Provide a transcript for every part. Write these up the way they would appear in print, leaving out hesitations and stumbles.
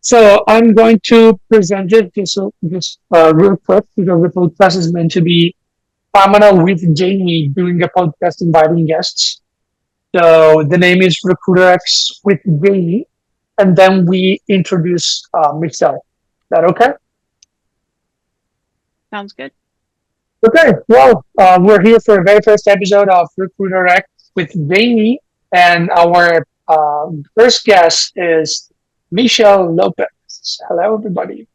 So I'm going to present it just real quick because the podcast is meant to be Pharma Now with Jamie doing a podcast inviting guests. So the name is RecruitRx with Jamie, and then we introduce Michelle. Is that okay? Sounds good. Okay. Well, we're here for the very first episode of RecruitRx with Jamie, and our first guest is Michaele Lopez. Hello, everybody.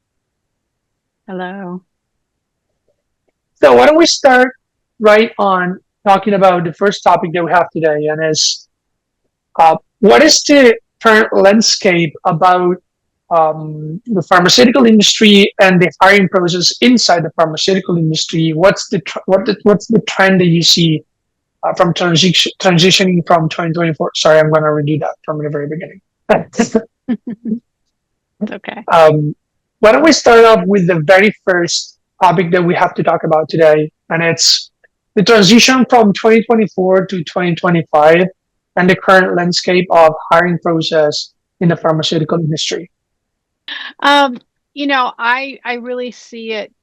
Hello. So why don't we start right on talking about the first topic that we have today, and is what is the current landscape about the pharmaceutical industry and the hiring process inside the pharmaceutical industry? What's the trend that you see from transitioning from 2024? Sorry, I'm going to redo that from the very beginning. Okay. Why don't we start off with the very first topic that we have to talk about today, and it's the transition from 2024 to 2025 and the current landscape of hiring process in the pharmaceutical industry. Um, I really see it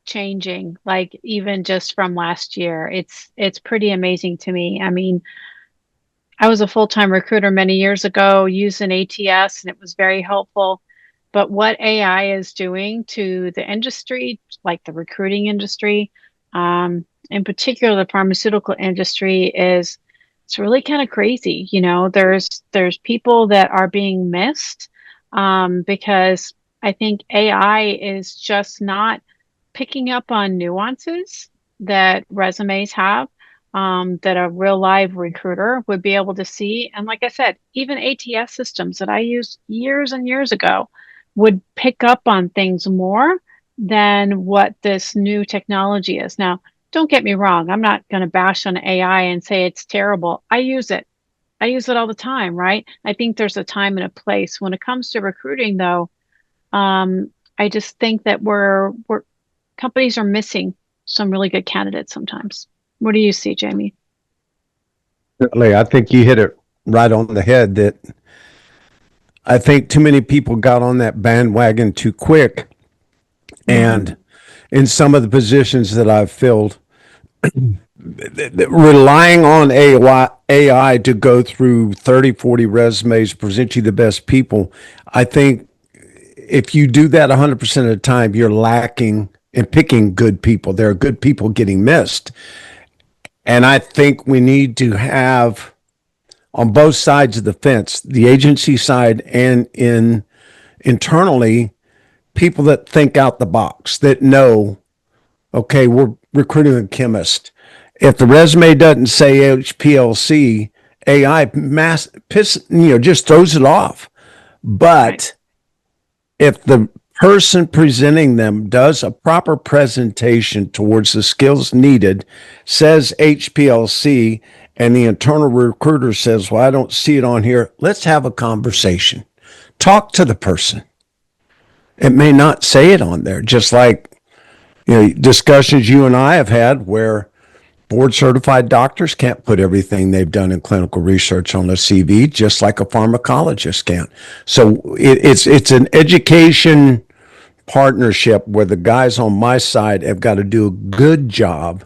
changing, like even just from last year. It's pretty amazing to me. I mean, I was a full-time recruiter many years ago using ATS, and it was very helpful. But what AI is doing to the industry, like the recruiting industry, in particular the pharmaceutical industry, is it's really kind of crazy. There's people that are being missed because I think AI is just not picking up on nuances that resumes have, that a real live recruiter would be able to see. And like I said, even ATS systems that I used years and years ago would pick up on things more than what this new technology is. Now, don't get me wrong, I'm not going to bash on AI and say it's terrible. I use it. I use it all the time, right? I think there's a time and a place. When it comes to recruiting, though, I just think that we're companies are missing some really good candidates sometimes. What do you see, Jamie? Certainly, I think you hit it right on the head that I think too many people got on that bandwagon too quick. And in some of the positions that I've filled, relying on AI to go through 30, 40 resumes, present you the best people, I think if you do that 100% of the time, you're lacking in picking good people. There are good people getting missed. And I think we need to have on both sides of the fence, the agency side and internally, people that think out the box, that know, okay, we're recruiting a chemist. If the resume doesn't say HPLC, AI just throws it off. But if the person presenting them does a proper presentation towards the skills needed, says HPLC, and the internal recruiter says, well, I don't see it on here, let's have a conversation. Talk to the person. It may not say it on there, just like discussions you and I have had where board certified doctors can't put everything they've done in clinical research on a CV, just like a pharmacologist can't. So it's an education partnership where the guys on my side have got to do a good job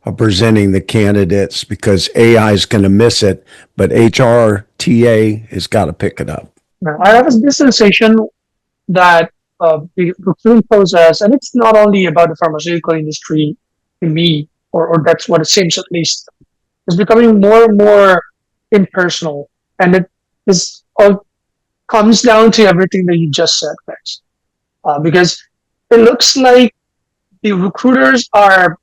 of presenting the candidates, because AI is going to miss it, but HRTA has got to pick it up. I have this sensation that the recruiting process, and it's not only about the pharmaceutical industry to me, or that's what it seems at least, is becoming more and more impersonal. And it is all comes down to everything that you just said, Max. Because it looks like the recruiters are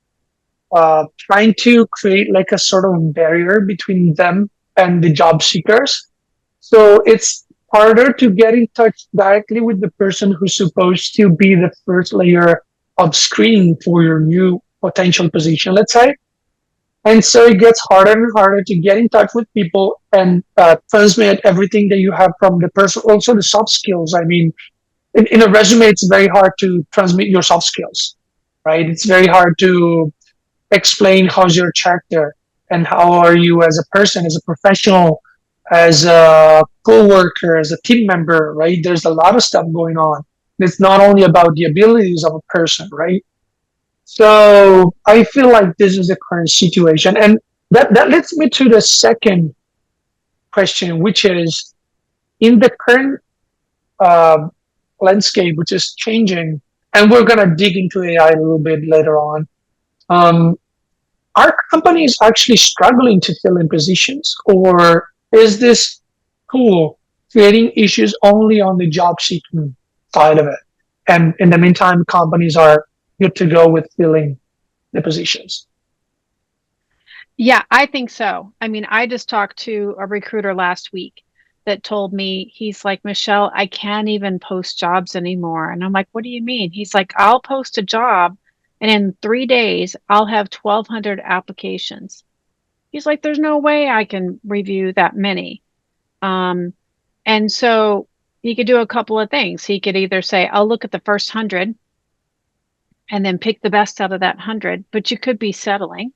trying to create like a sort of barrier between them and the job seekers. So it's harder to get in touch directly with the person who's supposed to be the first layer of screening for your new potential position, let's say. And so it gets harder and harder to get in touch with people and transmit everything that you have from the person. Also the soft skills. I mean, in a resume, it's very hard to transmit your soft skills, right? It's very hard to explain how's your character and how are you as a person, as a professional, as a co-worker, as a team member, right? There's a lot of stuff going on. It's not only about the abilities of a person, right? So I feel like this is the current situation. And that leads me to the second question, which is in the current uh, landscape, which is changing, and we're going to dig into AI a little bit later on. Um, are companies actually struggling to fill in positions, or is this tool creating issues only on the job seeking side of it? And in the meantime, companies are good to go with filling the positions. Yeah, I think so. I mean, I just talked to a recruiter last week that told me, he's like, Michelle, I can't even post jobs anymore. And I'm like, what do you mean? He's like, I'll post a job and in 3 days, I'll have 1,200 applications. He's like, there's no way I can review that many. Um, and so he could do a couple of things. He could either say, I'll look at the first 100 and then pick the best out of that 100, but you could be settling.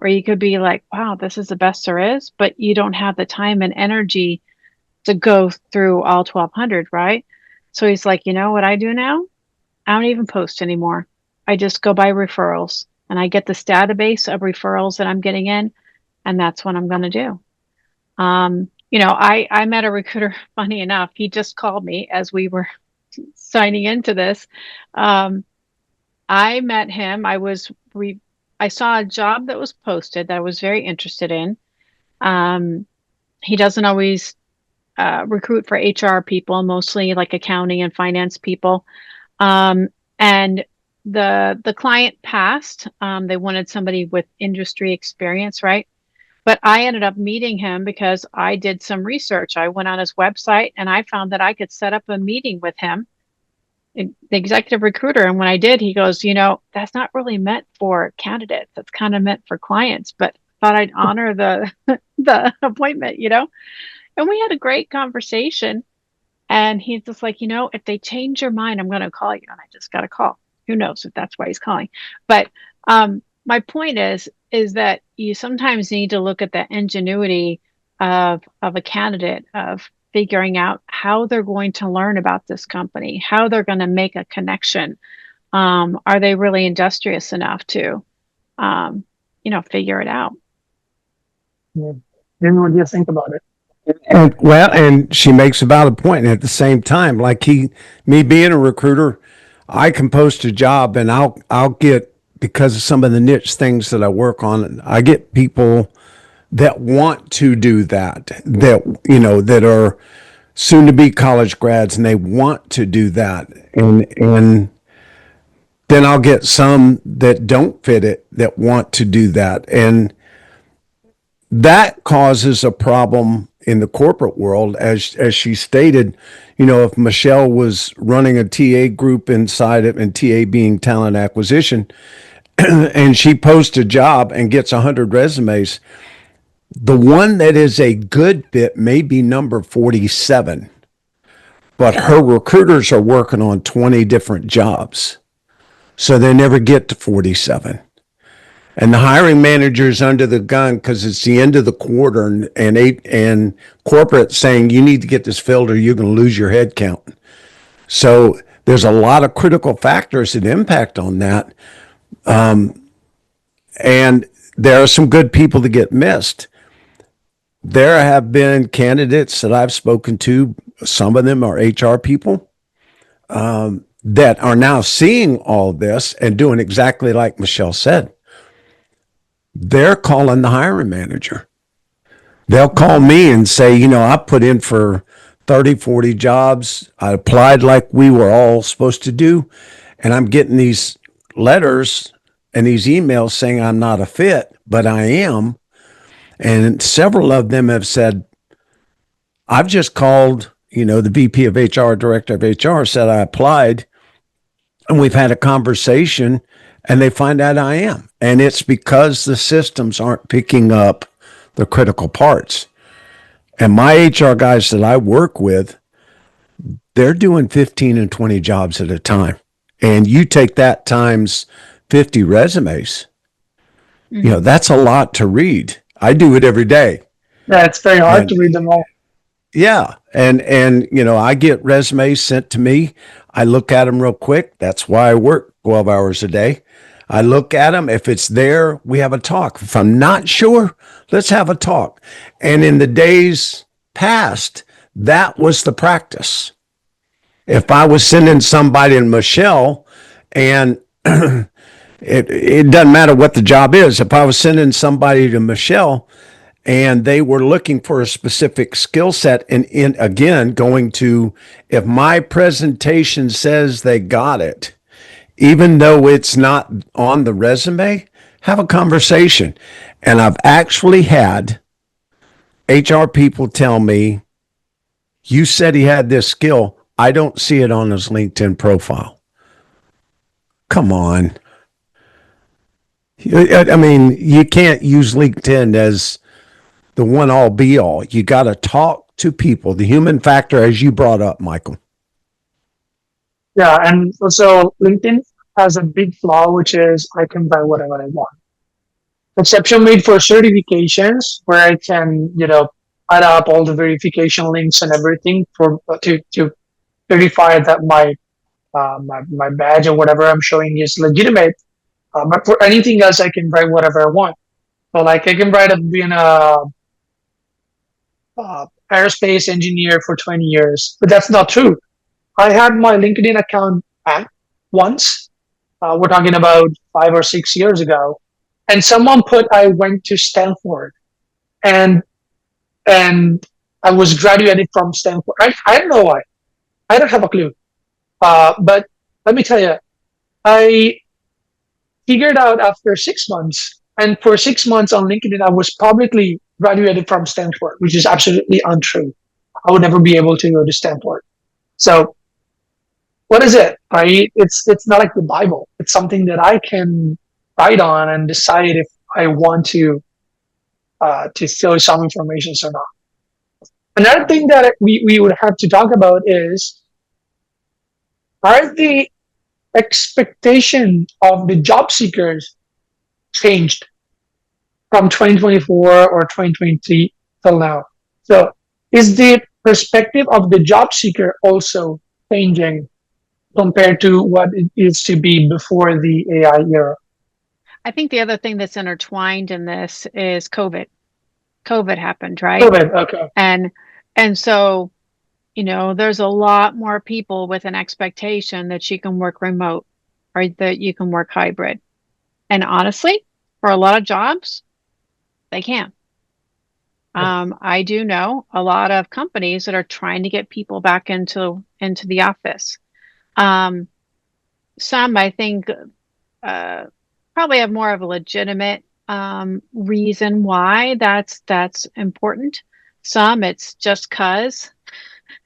Or you could be like, wow, this is the best there is, but you don't have the time and energy to go through all 1,200, right? So he's like, you know what I do now? I don't even post anymore. I just go by referrals and I get this database of referrals that I'm getting in, and that's what I'm going to do. I met a recruiter, funny enough, he just called me as we were signing into this. Um, I met him. I saw a job that was posted that I was very interested in. Um, he doesn't always recruit for HR people, mostly like accounting and finance people. And the client passed. They wanted somebody with industry experience, right? But I ended up meeting him because I did some research. I went on his website and I found that I could set up a meeting with him, the executive recruiter. And when I did, he goes, that's not really meant for candidates. That's kind of meant for clients, but thought I'd honor the the appointment. And we had a great conversation. And he's just like, if they change your mind, I'm going to call you. And I just got a call. Who knows if that's why he's calling? But my point is that you sometimes need to look at the ingenuity of a candidate, of figuring out how they're going to learn about this company, how they're going to make a connection. Are they really industrious enough to, figure it out? Yeah. Then what do you think about it? And she makes a valid point. And at the same time, like me being a recruiter, I can post a job and I'll get, because of some of the niche things that I work on, I get people that want to do that are soon to be college grads and they want to do that. And then I'll get some that don't fit it that want to do that. And that causes a problem in the corporate world, as she stated. If Michelle was running a TA group inside it, and TA being talent acquisition, and she posts a job and gets 100 resumes, the one that is a good fit may be number 47, but her recruiters are working on 20 different jobs, so they never get to 47. And the hiring manager's under the gun because it's the end of the quarter, and corporate saying you need to get this filled or you're going to lose your head count. So there's a lot of critical factors that impact on that. And there are some good people that get missed. There have been candidates that I've spoken to, some of them are HR people, that are now seeing all this and doing exactly like Michelle said. They're calling the hiring manager. They'll call me and say, I put in for 30, 40 jobs. I applied like we were all supposed to do. And I'm getting these letters and these emails saying I'm not a fit, but I am. And several of them have said, I've just called, the VP of HR, director of HR, said I applied and we've had a conversation and they find out I am. And it's because the systems aren't picking up the critical parts. And my HR guys that I work with, they're doing 15 and 20 jobs at a time. And you take that times 50 resumes, that's a lot to read. I do it every day. Yeah, it's very hard And to read them all. yeah, and I get resumes sent to me. I look at them real quick. That's why I work 12 hours a day. I look at them. If it's there, we have a talk. If I'm not sure, let's have a talk. And in the days past, that was the practice. If I was sending somebody to Michelle, and it doesn't matter what the job is. If I was sending somebody to Michelle and they were looking for a specific skill set, and in again going to, if my presentation says they got it, even though it's not on the resume, have a conversation. And I've actually had HR people tell me, you said he had this skill, I don't see it on his LinkedIn profile. Come on. I mean, you can't use LinkedIn as the one all be all. You got to talk to people, the human factor, as you brought up, Michael. Yeah, and also LinkedIn has a big flaw, which is I can buy whatever I want. Exception made for certifications, where I can, add up all the verification links and everything for to verify that my badge or whatever I'm showing is legitimate. But for anything else, I can write whatever I want. So, like, I can write up being a aerospace engineer for 20 years, but that's not true. I had my LinkedIn account hacked once. We're talking about 5 or 6 years ago, and someone put I went to Stanford, and and I was graduated from Stanford. I don't know why. I don't have a clue. But let me tell you, I figured out after 6 months, and for 6 months on LinkedIn, I was publicly graduated from Stanford, which is absolutely untrue. I would never be able to go to Stanford. So what is it? Right? It's not like the Bible. It's something that I can write on and decide if I want to fill some information or not. Another thing that we would have to talk about is, are the expectation of the job seekers changed from 2024 or 2023 till now? So is the perspective of the job seeker also changing compared to what it used to be before the AI era? I think the other thing that's intertwined in this is COVID. COVID happened, right? COVID, okay. And so, there's a lot more people with an expectation that you can work remote or that you can work hybrid. And honestly, for a lot of jobs, they can. I do know a lot of companies that are trying to get people back into the office. Some, I think, probably have more of a legitimate reason why that's important. Some, it's just cause,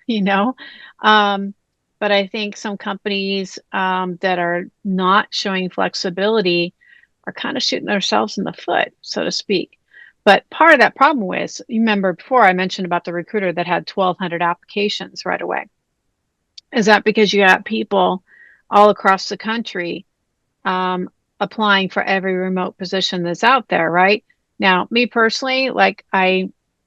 you know. But I think some companies that are not showing flexibility are kind of shooting themselves in the foot, so to speak. But part of that problem was, you remember before I mentioned about the recruiter that had 1,200 applications right away. Is that because you got people all across the country applying for every remote position that's out there, right? Now, me personally, like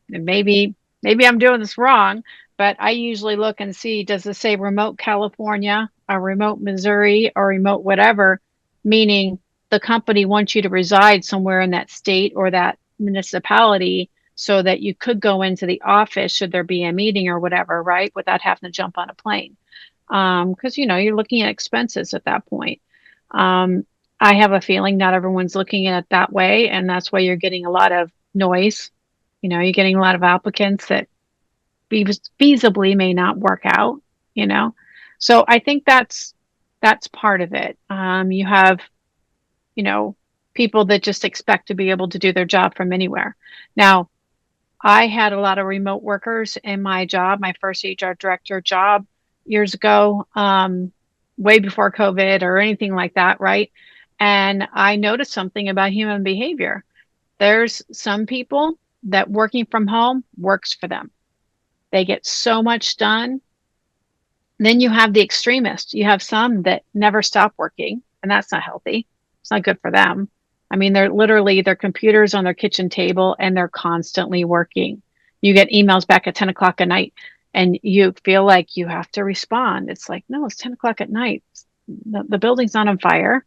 maybe I'm doing this wrong, but I usually look and see, does it say remote California or remote Missouri or remote whatever, meaning the company wants you to reside somewhere in that state or that municipality so that you could go into the office should there be a meeting or whatever, right? Without having to jump on a plane. Because, you're looking at expenses at that point. I have a feeling not everyone's looking at it that way. And that's why you're getting a lot of noise. You're getting a lot of applicants that feasibly may not work out, So I think that's part of it. You have, people that just expect to be able to do their job from anywhere. Now, I had a lot of remote workers in my job, my first HR director job years ago, way before COVID or anything like that, right? And I noticed something about human behavior. There's some people that working from home works for them. They get so much done. Then you have the extremists. You have some that never stop working, and that's not healthy. It's not good for them. I mean, they're literally their computers on their kitchen table and they're constantly working. you get emails back at 10 o'clock at night and you feel like you have to respond. It's like, no, it's 10 o'clock at night. The building's not on fire.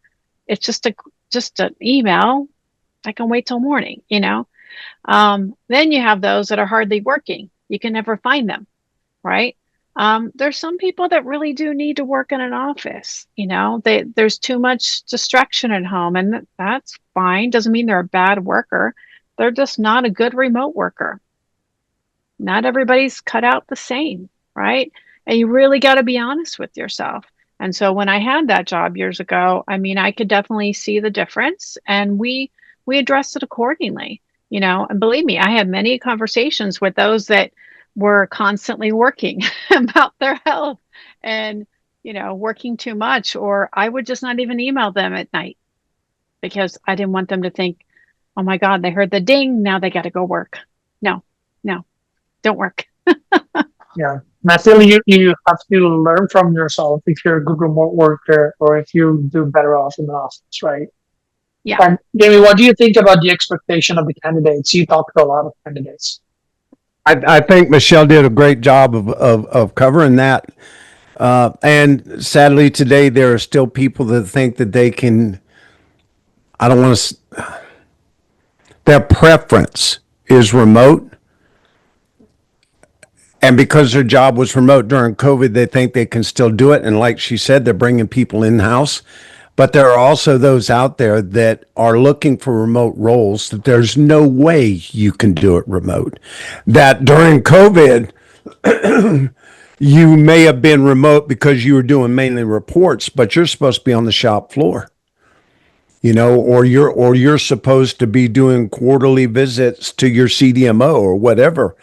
It's just an email. I can wait till morning, you know? Then you have those that are hardly working. You can never find them, right? There's some people that really do need to work in an office. You know, there's too much distraction at home, and that's fine. Doesn't mean they're a bad worker. They're just not a good remote worker. Not everybody's cut out the same, right? And you really got to be honest with yourself. And so when I had that job years ago, I mean, I could definitely see the difference, and we addressed it accordingly. You know, and believe me, I had many conversations with those that were constantly working about their health and, you know, working too much, or I would just not even email them at night because I didn't want them to think, oh my God, they heard the ding, now they got to go work. No, no, don't work. Yeah. And I feel you have to learn from yourself if you're a good remote worker or if you do better off in the office, right? Yeah. And Jamie, what do you think about the expectation of the candidates? You talk to a lot of candidates. I think Michelle did a great job of covering that. And sadly, today, there are still people that think that they can, I don't want to, their preference is remote. And because their job was remote during COVID, they think they can still do it. And like she said, they're bringing people in house. But there are also those out there that are looking for remote roles that there's no way you can do it remote. That during COVID, you may have been remote because you were doing mainly reports, but you're supposed to be on the shop floor, you know, or you're supposed to be doing quarterly visits to your CDMO or whatever.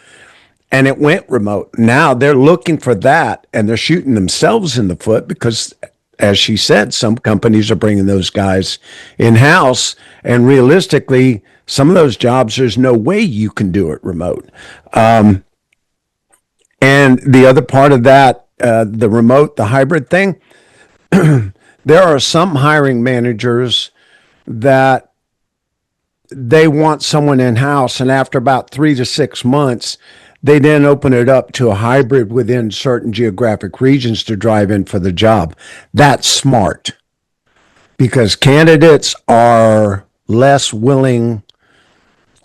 And it went remote. Now they're looking for that and they're shooting themselves in the foot because, as she said, some companies are bringing those guys in house. And realistically, some of those jobs, there's no way you can do it remote. And the other part of that, the remote, the hybrid thing, there are some hiring managers that they want someone in house. And after about 3 to 6 months, they then open it up to a hybrid within certain geographic regions to drive in for the job. That's smart because candidates are less willing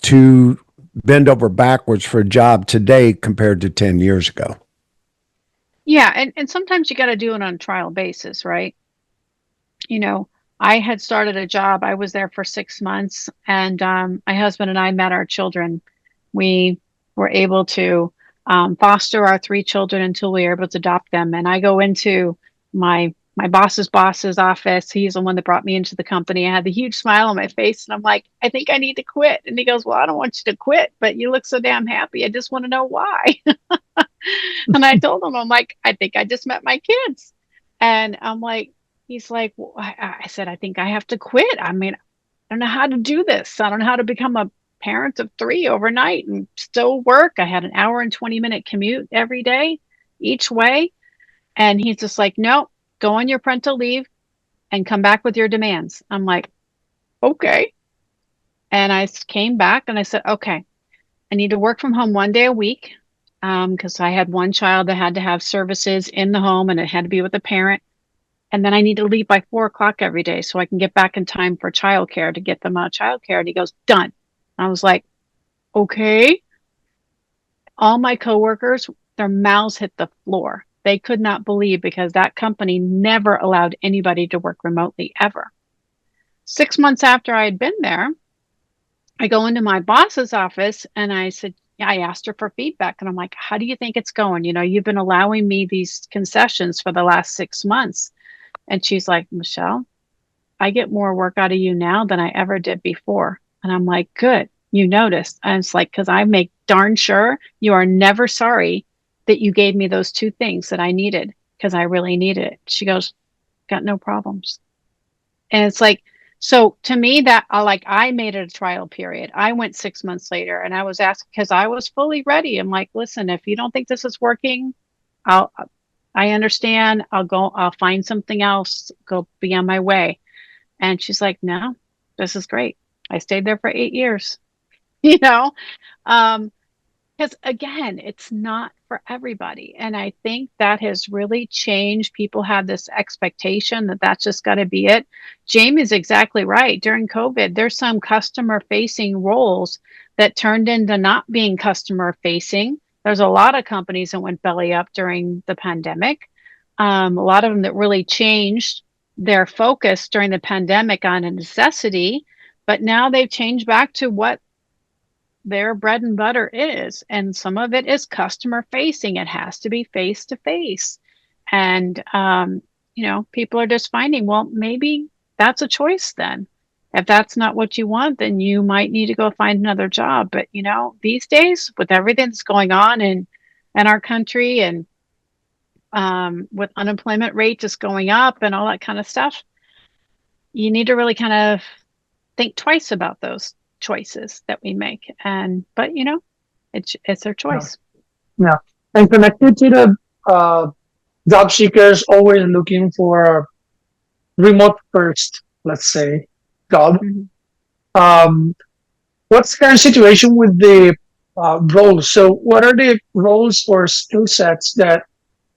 to bend over backwards for a job today compared to 10 years ago. Yeah. And sometimes you got to do it on a trial basis, right? You know, I had started a job. I was there for 6 months, and my husband and I met our children. We were able to foster our 3 children until we were able to adopt them. And I go into my boss's office. He's the one that brought me into the company. I had the huge smile on my face, and I'm like, I think I need to quit. And he goes, well, I don't want you to quit, but you look so damn happy. I just want to know why. And I told him, I'm like, I think I just met my kids. And I'm like, he's like, well, I said, I think I have to quit. I mean, I don't know how to do this. I don't know how to become a parent of 3 overnight and still work. I had an hour and 20-minute commute every day, each way. And he's just like, no, go on your parental leave and come back with your demands. I'm like, okay. And I came back and I said, okay, I need to work from home 1 day a week because I had one child that had to have services in the home and it had to be with a parent. And then I need to leave by 4 o'clock every day so I can get back in time for childcare to get them out of childcare. And he goes, done. I was like, okay. All my coworkers, their mouths hit the floor. They could not believe because that company never allowed anybody to work remotely ever. 6 months after I had been there, I go into my boss's office and I said, I asked her for feedback and I'm like, how do you think it's going? You know, you've been allowing me these concessions for the last 6 months. And she's like, Michelle, I get more work out of you now than I ever did before. And I'm like, good, you noticed. And it's like, because I make darn sure you are never sorry that you gave me those 2 things that I needed because I really needed it. She goes, got no problems. And it's like, so to me that I made it a trial period. I went 6 months later and I was asked because I was fully ready. I'm like, listen, if you don't think this is working, I understand. I'll find something else, go be on my way. And she's like, no, this is great. I stayed there for 8 years, you know? 10 because again, it's not for everybody. And I think that has really changed. People have this expectation that that's just got to be it. Jamie's exactly right. During COVID, there's some customer facing roles that turned into not being customer facing. There's a lot of companies that went belly up during the pandemic. A lot of them that really changed their focus during the pandemic on a necessity, but now they've changed back to what their bread and butter is. And some of it is customer facing. It has to be face to face. And, people are just finding, well, maybe that's a choice then. If that's not what you want, then you might need to go find another job. But, these days with everything that's going on in our country and with unemployment rate just going up and all that kind of stuff, you need to really kind of think twice about those choices that we make. But it's their choice. Yeah. And connected to the job seekers always looking for a remote first, let's say, job. What's the current situation with the roles? So what are the roles or skill sets that,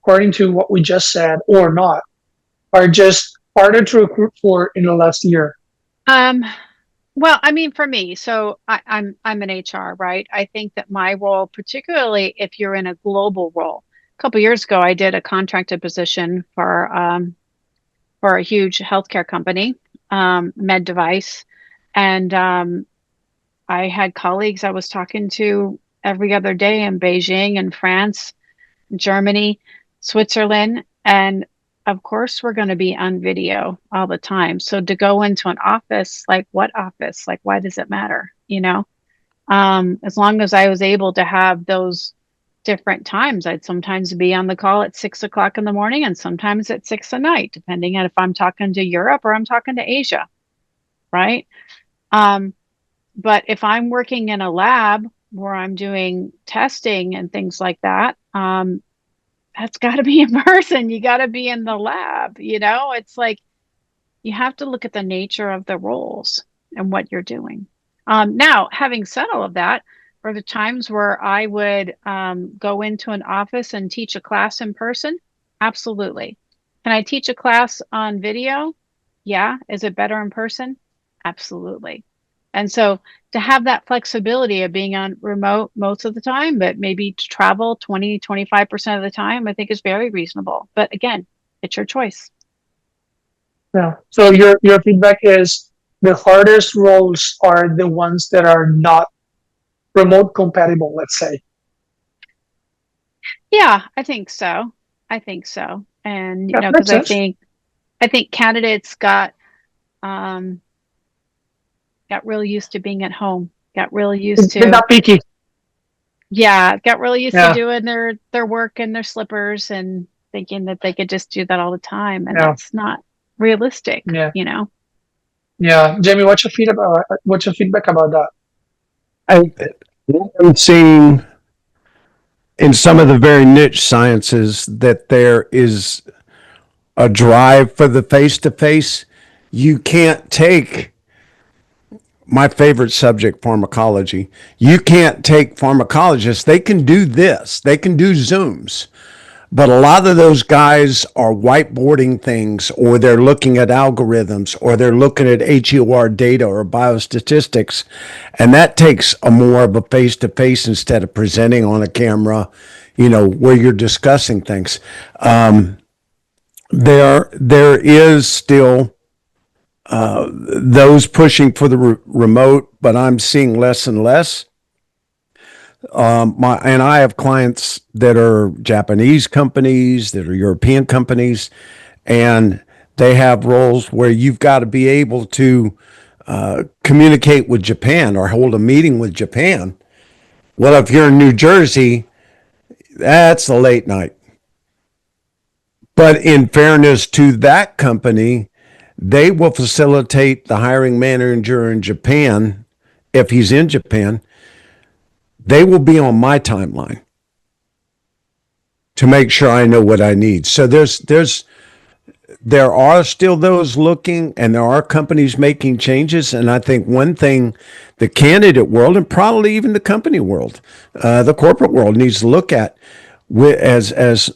according to what we just said or not, are just harder to recruit for in the last year? Well, I mean, for me, so I'm an HR, right? I think that my role, particularly if you're in a global role, a couple years ago, I did a contracted position for a huge healthcare company, med device, and I had colleagues I was talking to every other day in Beijing and France, Germany, Switzerland, and of course we're going to be on video all the time. So to go into an office, like what office? Like why does it matter? As long as I was able to have those different times, I'd sometimes be on the call at 6 o'clock in the morning and sometimes at 6 at night, depending on if I'm talking to Europe or I'm talking to Asia, right? But if I'm working in a lab where I'm doing testing and things like that, that's got to be in person. You got to be in the lab. It's like you have to look at the nature of the roles and what you're doing. Now, having said all of that, for the times where I would go into an office and teach a class in person, absolutely. Can I teach a class on video? Yeah. Is it better in person? Absolutely. And so to have that flexibility of being on remote most of the time, but maybe to travel 20, 25% of the time, I think is very reasonable. But again, it's your choice. Yeah. So your feedback is the hardest roles are the ones that are not remote compatible, let's say. Yeah, I think so. And because I think candidates got real used to being at home, got really used to not picky. Yeah, got really used to doing their work in their slippers and thinking that they could just do that all the time, and that's not realistic. Yeah. Jamie, what's your feedback about that? I'm seeing in some of the very niche sciences that there is a drive for the face-to-face. You can't take my favorite subject, pharmacology. You can't take pharmacologists. They can do this. They can do Zooms. But a lot of those guys are whiteboarding things, or they're looking at algorithms, or they're looking at HEOR data or biostatistics. And that takes a more of a face-to-face instead of presenting on a camera, where you're discussing things. There is still those pushing for the remote, but I'm seeing less and less. And I have clients that are Japanese companies, that are European companies, and they have roles where you've got to be able to communicate with Japan or hold a meeting with Japan. Well, if you're in New Jersey, that's a late night. But in fairness to that company, they will facilitate the hiring manager in Japan, if he's in Japan. They will be on my timeline to make sure I know what I need. So there's there are still those looking, and there are companies making changes. And I think one thing the candidate world, and probably even the company world, the corporate world, needs to look at, as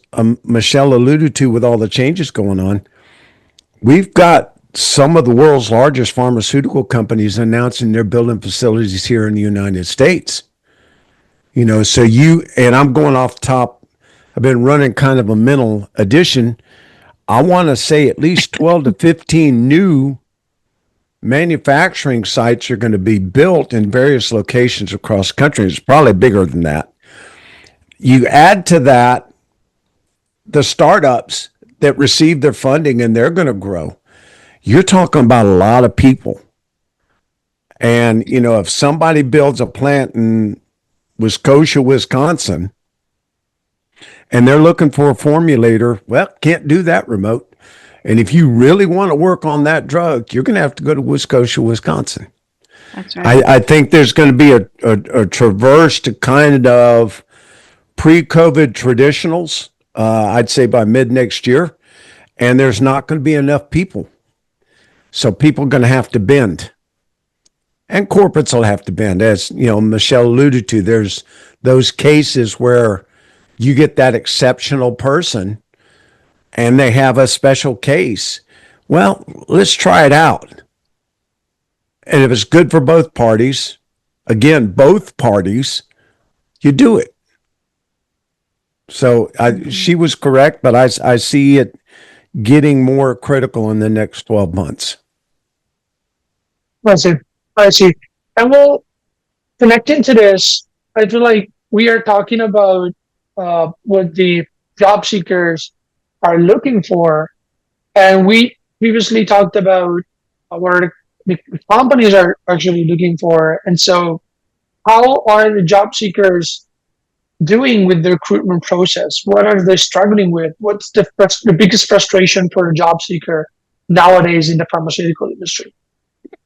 Michelle alluded to, with all the changes going on, we've got some of the world's largest pharmaceutical companies announcing they're building facilities here in the United States. So and I'm going off top, I've been running kind of a mental addition. I want to say at least 12 to 15 new manufacturing sites are going to be built in various locations across the country. It's probably bigger than that. You add to that the startups that receive their funding, and they're going to grow. You're talking about a lot of people. And, if somebody builds a plant in Wisconsin, Wisconsin, and they're looking for a formulator, well, can't do that remote. And if you really want to work on that drug, you're going to have to go to Wisconsin, Wisconsin. That's right. I think there's going to be a traverse to kind of pre-COVID traditionals, I'd say by mid next year, and there's not going to be enough people. So people are going to have to bend. And corporates will have to bend. As Michelle alluded to, there's those cases where you get that exceptional person and they have a special case. Well, let's try it out. And if it's good for both parties, again, both parties, you do it. So she was correct, but I see it getting more critical in the next 12 months. I see. And well, connecting to this, I feel like we are talking about what the job seekers are looking for. And we previously talked about what the companies are actually looking for. And so how are the job seekers doing with the recruitment process? What are they struggling with? What's the biggest frustration for a job seeker nowadays in the pharmaceutical industry?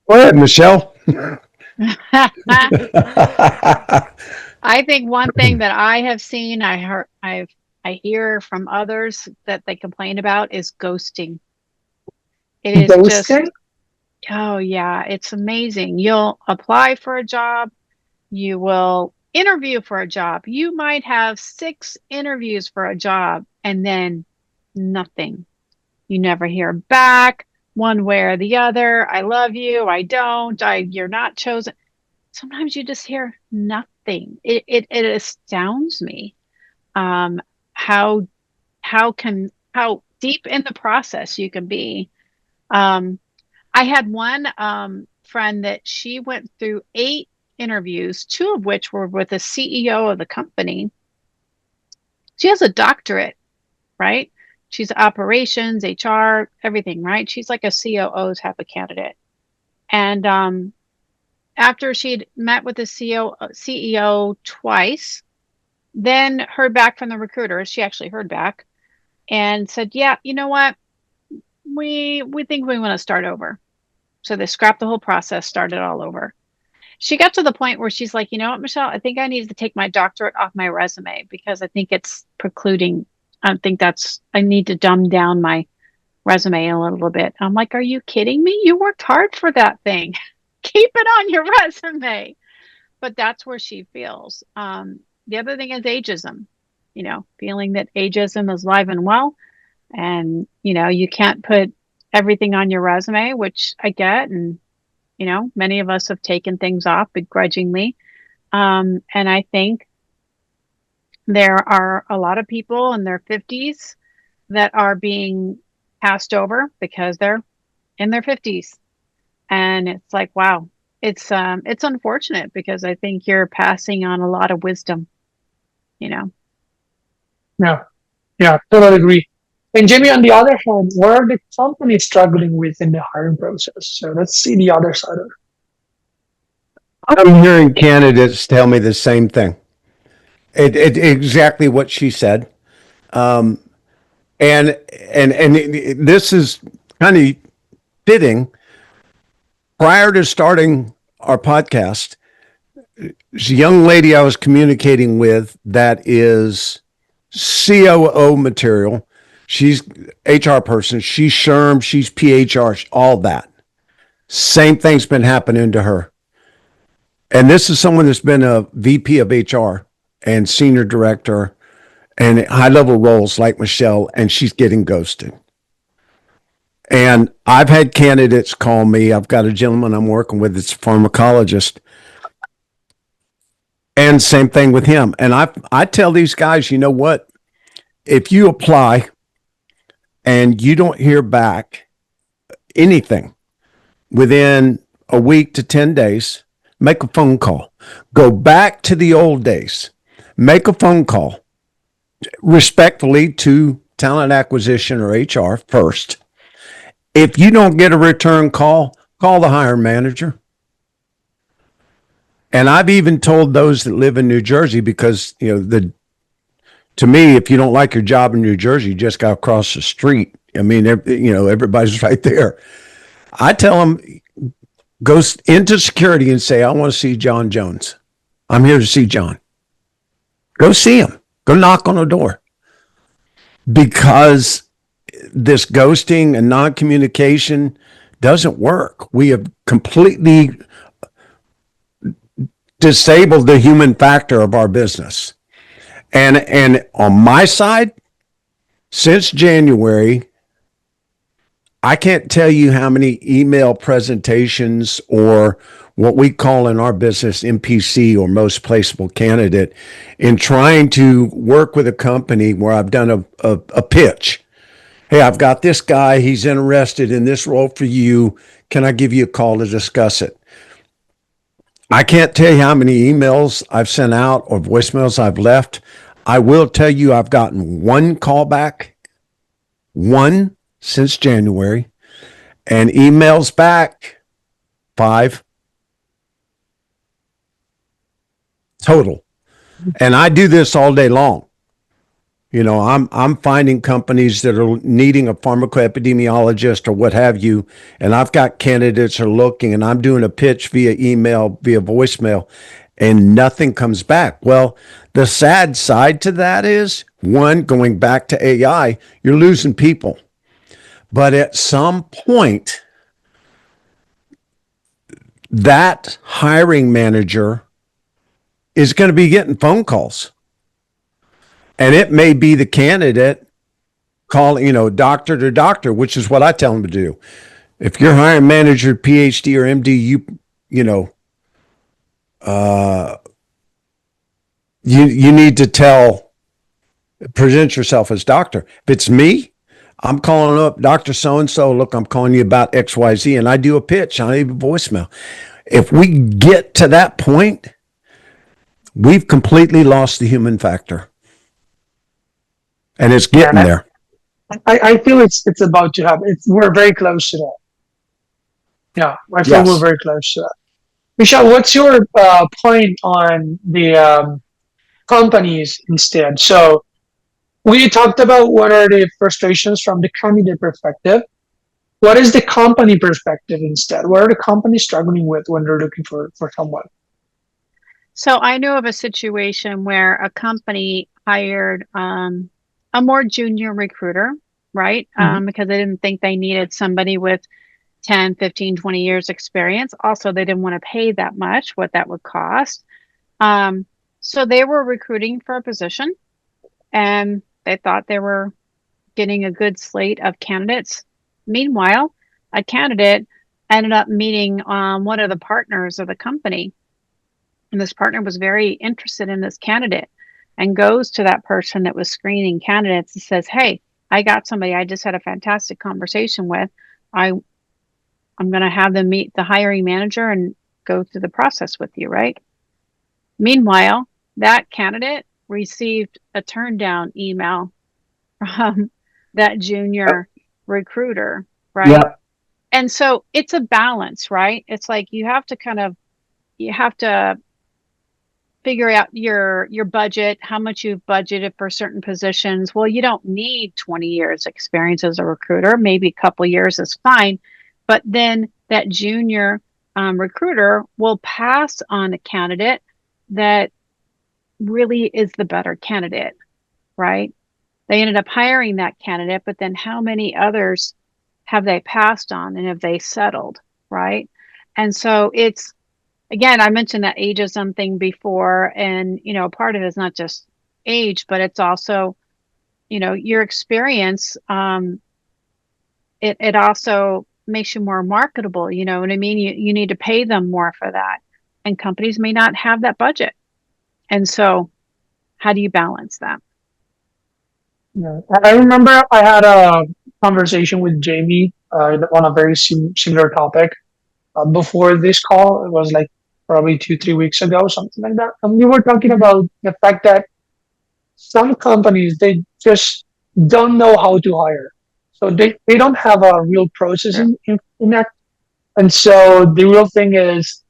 Go ahead, Michelle. I think one thing that I have seen, I hear from others that they complain about is ghosting. It is Ghosting? oh yeah, it's amazing. You'll apply for a job, you will interview for a job. You might have 6 interviews for a job and then nothing. You never hear back one way or the other. I love you. I don't. You're not chosen. Sometimes you just hear nothing. It astounds me how deep in the process you can be. I had one friend that she went through 8 interviews, 2 of which were with the CEO of the company. She has a doctorate, right? She's operations, HR, everything, right? She's like a COO type of candidate. And after she'd met with the CEO twice, then heard back from the recruiter. She actually heard back and said, yeah, you know what? We think we want to start over. So they scrapped the whole process, started all over. She got to the point where she's like, you know what, Michelle, I think I need to take my doctorate off my resume because I think it's precluding. I need to dumb down my resume a little bit. I'm like, are you kidding me? You worked hard for that thing. Keep it on your resume. But that's where she feels. The other thing is ageism, feeling that ageism is alive and well. And, you can't put everything on your resume, which I get. And, many of us have taken things off begrudgingly. And I think there are a lot of people in their 50s that are being passed over because they're in their 50s. And it's like, wow, it's unfortunate because I think you're passing on a lot of wisdom, Yeah, totally agree. And Jamie, on the other hand, what are the companies struggling with in the hiring process? So let's see the other side of it. I'm hearing candidates tell me the same thing. It exactly what she said. And this is kind of fitting. Prior to starting our podcast, there's a young lady I was communicating with that is COO material. She's HR person. She's SHRM. She's PHR. All that. Same thing's been happening to her. And this is someone that's been a VP of HR and senior director and high level roles like Michelle, and she's getting ghosted. And I've had candidates call me. I've got a gentleman I'm working with that's a pharmacologist. And same thing with him. And I tell these guys, you know what? If you apply and you don't hear back anything within a week to 10 days, make a phone call. Go back to the old days. Make a phone call respectfully to talent acquisition or HR first. If you don't get a return call, call the hiring manager. And I've even told those that live in New Jersey, because, to me, if you don't like your job in New Jersey, you just got to cross the street. I mean, everybody's right there. I tell them, go into security and say, I want to see John Jones. I'm here to see John. Go see him. Go knock on the door. Because this ghosting and non-communication doesn't work. We have completely disabled the human factor of our business. And on my side, since January, I can't tell you how many email presentations, or what we call in our business MPC, or most placeable candidate, in trying to work with a company where I've done a pitch. Hey, I've got this guy. He's interested in this role for you. Can I give you a call to discuss it? I can't tell you how many emails I've sent out or voicemails I've left. I will tell you I've gotten one call back, one since January, and emails back 5 total. And I do this all day long. I'm finding companies that are needing a pharmacoepidemiologist or what have you, and I've got candidates are looking, and I'm doing a pitch via email, via voicemail, and nothing comes back. Well, the sad side to that is, one, going back to AI, you're losing people. But at some point, that hiring manager is going to be getting phone calls. And it may be the candidate calling, doctor to doctor, which is what I tell them to do. If you're hiring manager, PhD or MD, you need to present yourself as doctor. If it's me, I'm calling up Dr. So-and-so. Look, I'm calling you about XYZ, and I do a pitch. I leave a voicemail. If we get to that point, we've completely lost the human factor. And it's getting there. I feel it's about to happen. We're very close to that. Yeah, I feel we're very close to that. Michelle, what's your point on the companies instead? So we talked about what are the frustrations from the candidate perspective. What is the company perspective instead? What are the companies struggling with when they're looking for someone? So I know of a situation where a company hired a more junior recruiter, right? Because they didn't think they needed somebody with 10, 15, 20 years experience. Also, they didn't want to pay that much, what that would cost. So they were recruiting for a position, and they thought they were getting a good slate of candidates. Meanwhile, a candidate ended up meeting one of the partners of the company. And this partner was very interested in this candidate, and goes to that person that was screening candidates and says, hey, I got somebody I just had a fantastic conversation with. I'm going to have them meet the hiring manager and go through the process with you, right? Meanwhile, that candidate received a turn down email from that junior recruiter, right? Yeah. And so it's a balance, right? It's like you have to figure out your budget, how much you've budgeted for certain positions. Well, you don't need 20 years experience as a recruiter. Maybe a couple years is fine. But then that junior recruiter will pass on a candidate that really is the better candidate, right? They ended up hiring that candidate, but then how many others have they passed on and have they settled, right? And so it's, again, I mentioned that ageism thing before, and part of it is not just age, but it's also your experience. It also makes you more marketable. You know what I mean? You need to pay them more for that, and companies may not have that budget. And so, how do you balance that? Yeah. I remember I had a conversation with Jamie on a very similar topic before this call. It was like probably 2, 3 weeks ago, something like that. And we were talking Mhm. about the fact that some companies, they just don't know how to hire. So they don't have a real process Sure. in that. And so the real thing is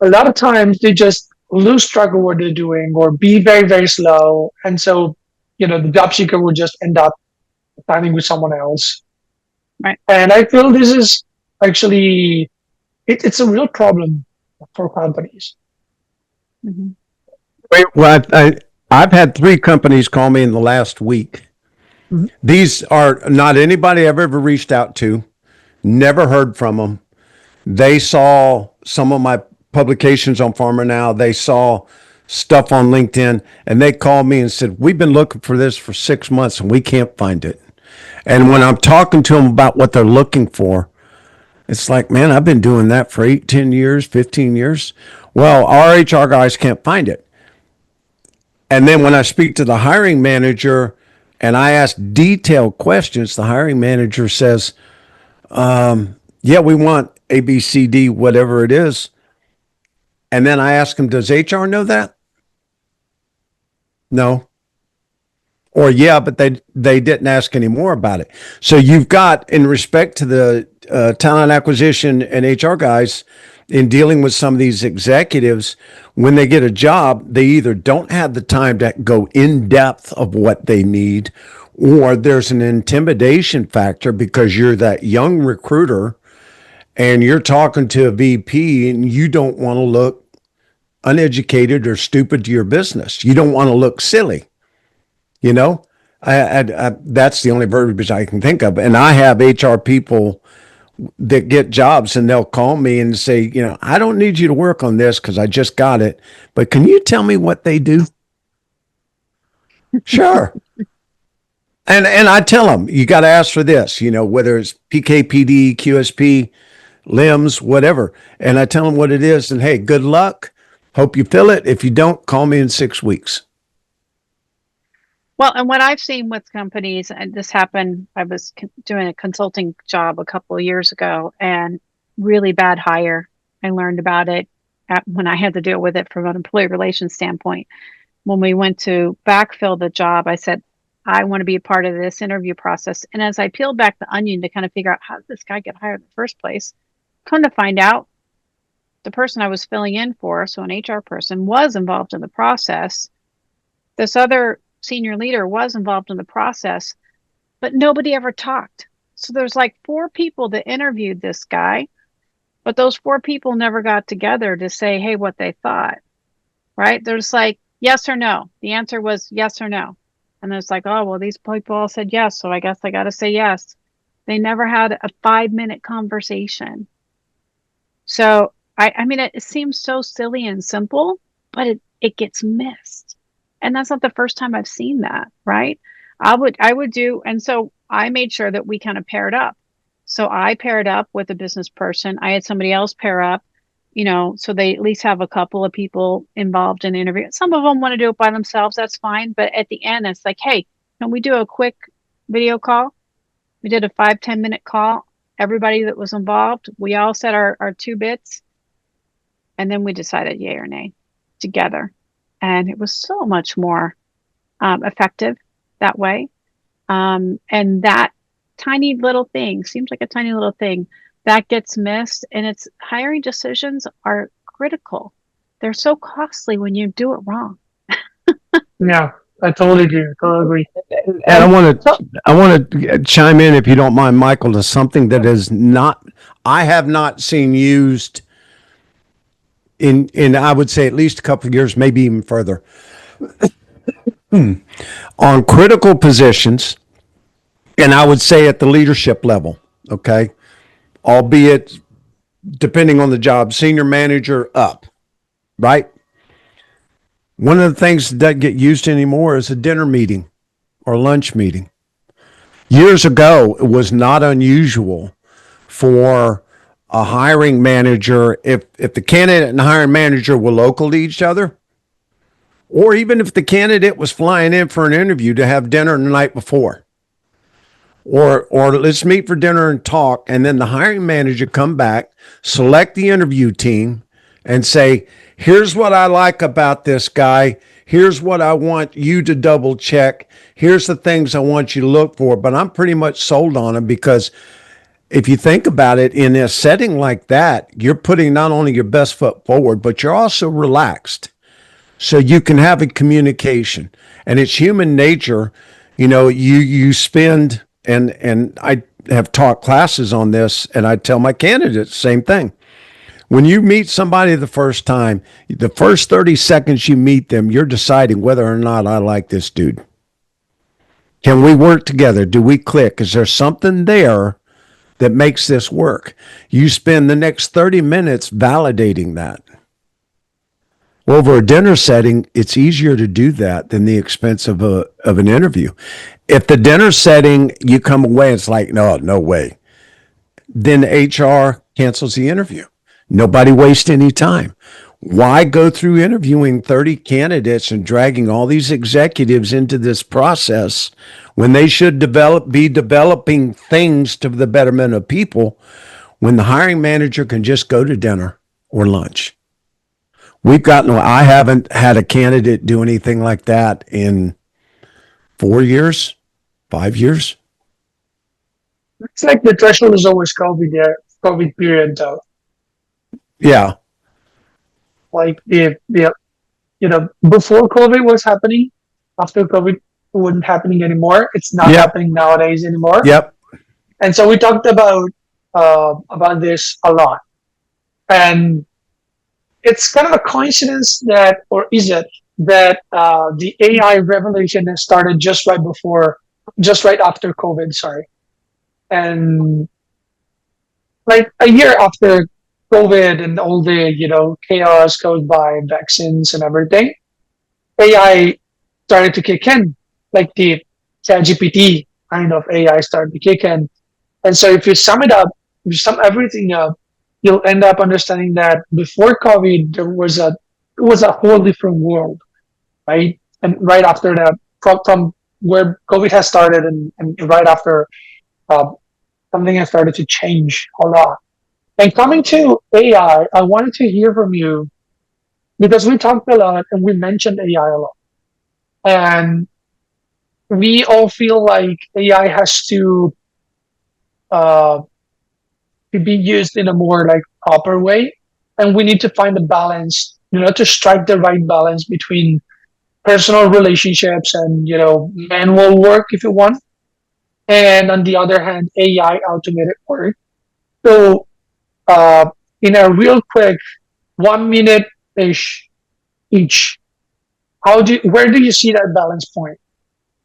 a lot of times they just lose track of what they're doing or be very, very slow. And so, the job seeker would just end up finding with someone else. Right. And I feel this is actually, it's a real problem for companies. Mhm. Well, I've had 3 companies call me in the last week. Mhm. These are not anybody I've ever reached out to, never heard from them. They saw some of my publications on Pharma Now. They saw stuff on LinkedIn, and they called me and said, "We've been looking for this for 6 months and we can't find it." And when I'm talking to them about what they're looking for, it's like, man, I've been doing that for 8, 10 years, 15 years. Well, our HR guys can't find it. And then when I speak to the hiring manager and I ask detailed questions, the hiring manager says, yeah, we want A, B, C, D, whatever it is. And then I ask him, does HR know that? No. Or yeah, but they didn't ask any more about it. So you've got, in respect to the talent acquisition and HR guys, in dealing with some of these executives, when they get a job, they either don't have the time to go in depth of what they need, or there's an intimidation factor because you're that young recruiter and you're talking to a VP and you don't want to look uneducated or stupid to your business. You don't want to look silly. You know, that's the only verbiage I can think of. And I have HR people that get jobs and they'll call me and say, I don't need you to work on this because I just got it, but can you tell me what they do? Sure. And I tell them, you got to ask for this, whether it's PKPD, QSP, limbs, whatever. And I tell them what it is. And hey, good luck. Hope you fill it. If you don't, call me in 6 weeks. Well, and what I've seen with companies, and this happened, I was doing a consulting job a couple of years ago, and really bad hire. I learned about it when I had to deal with it from an employee relations standpoint. When we went to backfill the job, I said, I want to be a part of this interview process. And as I peeled back the onion to kind of figure out how did this guy get hired in the first place, come to find out the person I was filling in for, so an HR person, was involved in the process. This other senior leader was involved in the process, but nobody ever talked. So there's like 4 people that interviewed this guy, but those 4 people never got together to say, hey, what they thought, right? There's like, yes or no. The answer was yes or no. And it's like, oh, well, these people all said yes, so I guess I got to say yes. They never had a 5-minute conversation. So, I mean, it seems so silly and simple, but it gets missed. And that's not the first time I've seen that, right? I would do, and so I made sure that we kind of paired up. So I paired up with a business person. I had somebody else pair up, so they at least have a couple of people involved in the interview. Some of them want to do it by themselves. That's fine. But at the end, it's like, hey, can we do a quick video call? We did a 5-10 minute call. Everybody that was involved, we all said our 2 bits, and then we decided yay or nay together. And it was so much more effective that way. And that tiny little thing seems like a tiny little thing that gets missed. And it's hiring decisions are critical. They're so costly when you do it wrong. Yeah, I totally agree. I totally agree. And So, I want to chime in, if you don't mind, Michael, to something that is not, I have not seen used in I would say at least a couple of years, maybe even further. on critical positions, and I would say at the leadership level, okay, albeit depending on the job, senior manager up, right? One of the things that doesn't get used anymore is a dinner meeting or lunch meeting. Years ago, it was not unusual for a hiring manager, if the candidate and hiring manager were local to each other, or even if the candidate was flying in for an interview, to have dinner the night before. Or let's meet for dinner and talk, and then the hiring manager come back, select the interview team, and say, here's what I like about this guy. Here's what I want you to double check. Here's the things I want you to look for. But I'm pretty much sold on him, because if you think about it, in a setting like that, you're putting not only your best foot forward, but you're also relaxed. So you can have a communication. And it's human nature. You spend, and I have taught classes on this, and I tell my candidates the same thing. When you meet somebody the first time, the first 30 seconds you meet them, you're deciding whether or not I like this dude. Can we work together? Do we click? Is there something there that makes this work? You spend the next 30 minutes validating that. Over a dinner setting, it's easier to do that than the expense of an interview. If the dinner setting, you come away, it's like, no way. Then HR cancels the interview. Nobody wastes any time. Why go through interviewing 30 candidates and dragging all these executives into this process when they should be developing things to the betterment of people, when the hiring manager can just go to dinner or lunch? I haven't had a candidate do anything like that in 4 years, 5 years. It's like the threshold is always COVID there, COVID period though. Yeah. Like before COVID was happening, after COVID it wasn't happening anymore. It's not happening nowadays anymore. Yep. And so we talked about this a lot. And it's kind of a coincidence that, or is it, that the AI revolution has started just right after COVID, sorry. And like a year after COVID and all the, chaos caused by vaccines and everything, AI started to kick in, like the ChatGPT kind of AI started to kick in. And so if you sum it up, if you sum everything up, you'll end up understanding that before COVID, it was a whole different world, right? And right after that, from where COVID has started and right after, something has started to change a lot. And coming to AI, I wanted to hear from you, because we talked a lot and we mentioned AI a lot. And we all feel like AI has to be used in a more like proper way. And we need to find a balance, to strike the right balance between personal relationships and, manual work, if you want. And on the other hand, AI automated work. So, in a real quick 1 minute ish each, where do you see that balance point?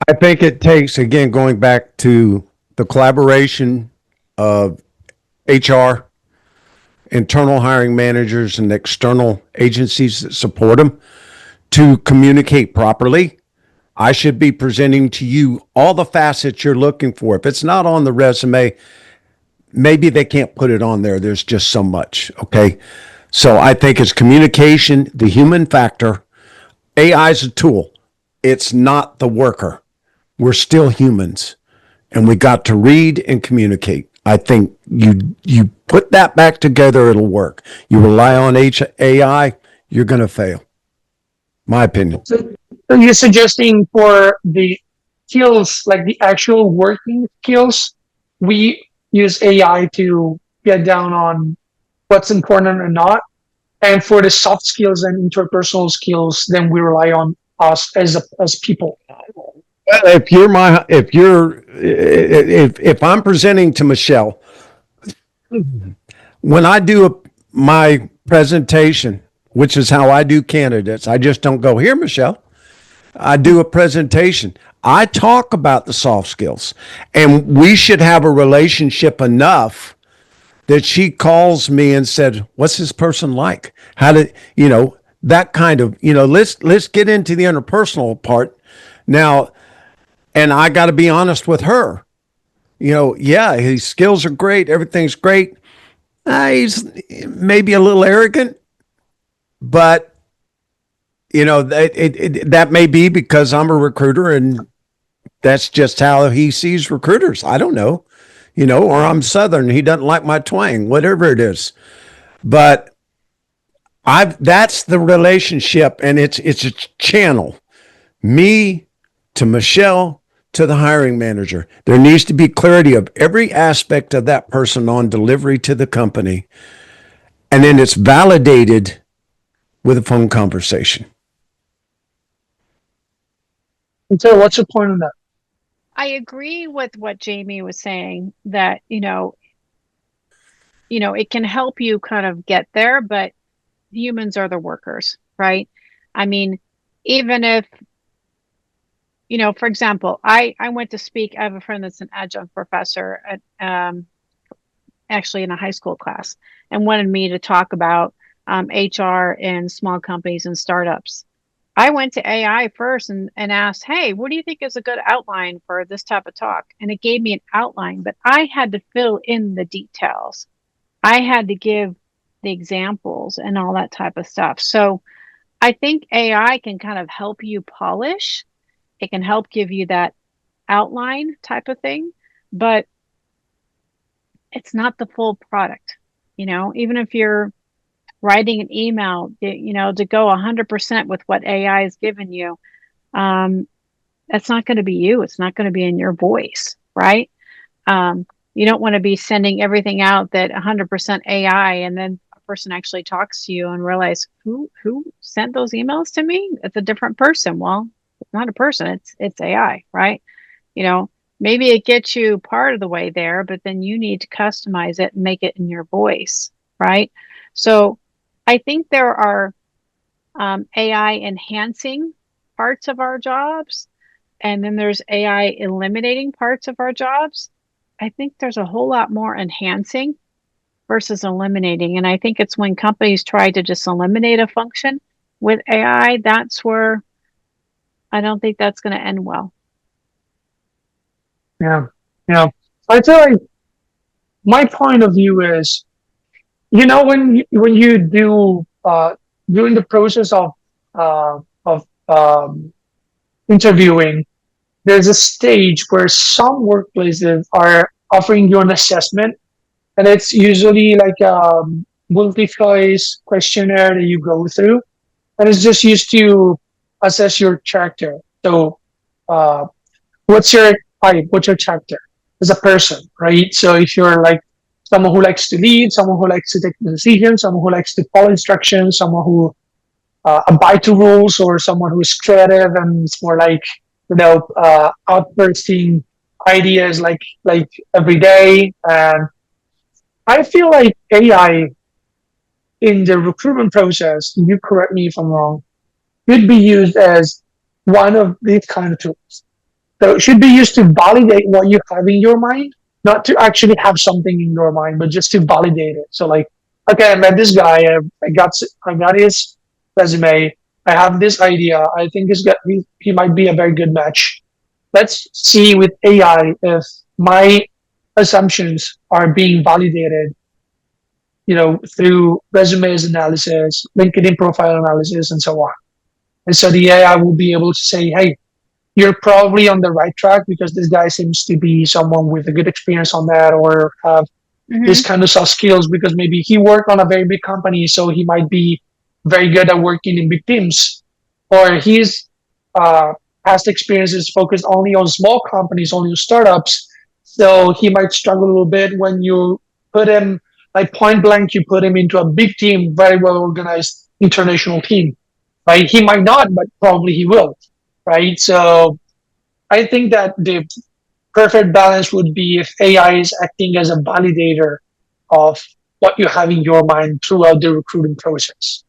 I think it takes, again, going back to the collaboration of HR, internal hiring managers, and external agencies that support them to communicate properly. I should be presenting to you all the facets you're looking for. If it's not on the resume, maybe they can't put it on there. There's just so much. Okay. So I think it's communication, the human factor. AI is a tool. It's not the worker. We're still humans, and we got to read and communicate. I think you put that back together, it'll work. You rely on AI, you're going to fail. My opinion. So you're suggesting for the skills, like the actual working skills, we use AI to get down on what's important or not. And for the soft skills and interpersonal skills, then we rely on us as people. If I'm presenting to Michelle, when I do my presentation, which is how I do candidates, I just don't go, here, Michelle, I do a presentation. I talk about the soft skills, and we should have a relationship enough that she calls me and said, "What's this person like? How did that kind of let's get into the interpersonal part now." And I got to be honest with her. Yeah, his skills are great, everything's great. He's maybe a little arrogant, but that may be because I'm a recruiter and that's just how he sees recruiters. I don't know, or I'm Southern. He doesn't like my twang, whatever it is. But that's the relationship, and it's a channel. Me to Michelle to the hiring manager. There needs to be clarity of every aspect of that person on delivery to the company. And then it's validated with a phone conversation. And so what's your point on that? I agree with what Jamie was saying, that, it can help you kind of get there, but humans are the workers, right? I mean, even if, for example, I went to speak. I have a friend that's an adjunct professor at, actually in a high school class, and wanted me to talk about HR in small companies and startups. I went to AI first and asked, hey, what do you think is a good outline for this type of talk? And it gave me an outline, but I had to fill in the details. I had to give the examples and all that type of stuff. So I think AI can kind of help you polish. It can help give you that outline type of thing, but it's not the full product. Even if you're writing an email, to go 100% with what AI has given you, that's not going to be you. It's not going to be in your voice, right? You don't want to be sending everything out that 100% AI, and then a person actually talks to you and realize who sent those emails to me? It's a different person. Well, it's not a person. It's AI, right? Maybe it gets you part of the way there, but then you need to customize it and make it in your voice, right? So I think there are AI enhancing parts of our jobs, and then there's AI eliminating parts of our jobs. I think there's a whole lot more enhancing versus eliminating. And I think it's when companies try to just eliminate a function with AI, that's where I don't think that's going to end well. Yeah. I feel like my point of view is, when you do during the process of interviewing, there's a stage where some workplaces are offering you an assessment, and it's usually like a multi-choice questionnaire that you go through, and it's just used to assess your character. So, uh, what's your type? What's your character as a person, right? So if you're like someone who likes to lead, someone who likes to take the decision, someone who likes to follow instructions, someone who abide to rules, or someone who's creative and it's more like outbursting ideas like every day. And I feel like AI in the recruitment process, you correct me if I'm wrong, could be used as one of these kind of tools. So it should be used to validate what you have in your mind, not to actually have something in your mind, but just to validate it. So like, okay, I met this guy, I got his resume, I have this idea, I think he might be a very good match. Let's see with AI if my assumptions are being validated, through resumes analysis, LinkedIn profile analysis, and so on. And so the AI will be able to say, hey, you're probably on the right track because this guy seems to be someone with a good experience on that, or have this kind of soft skills because maybe he worked on a very big company, so he might be very good at working in big teams, or his past experiences focused only on small companies, only on startups, so he might struggle a little bit when you put him, like point blank, you put him into a big team, very well organized international team, right? He might not, but probably he will, right? So I think that the perfect balance would be if AI is acting as a validator of what you have in your mind throughout the recruiting process.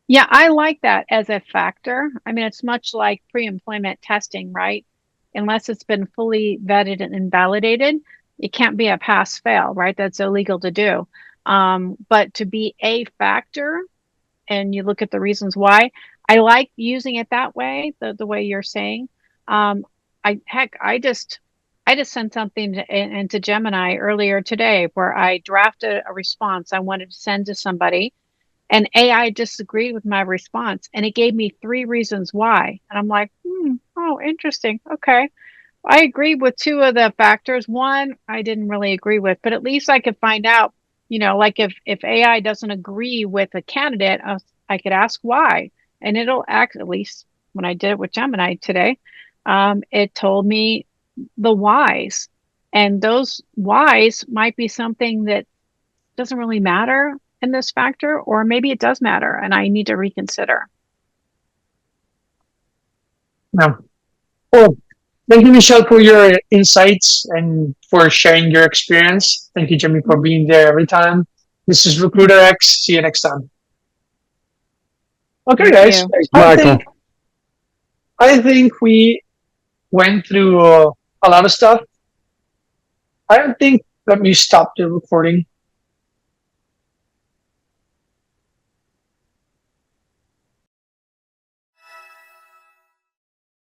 Yeah, I like that as a factor. I mean, it's much like pre-employment testing, right? Unless it's been fully vetted and validated, it can't be a pass fail, right? That's illegal to do. But to be a factor, and you look at the reasons why, I like using it that way, the way you're saying. Um, I just sent something into Gemini earlier today where I drafted a response I wanted to send to somebody, and AI disagreed with my response, and it gave me three reasons why. And I'm like, oh, interesting. Okay. I agree with two of the factors. One, I didn't really agree with, but at least I could find out, like if AI doesn't agree with a candidate, I could ask why. And it'll act, at least when I did it with Gemini today, it told me the whys. And those whys might be something that doesn't really matter in this factor, or maybe it does matter and I need to reconsider. Yeah. Well, thank you, Michelle, for your insights and for sharing your experience. Thank you, Jimmy, for being there every time. This is RecruitRx. See you next time. Okay, Thank guys. you. Thanks, I Michael. think I think we went through a lot of stuff. I don't think. Let me stop the recording.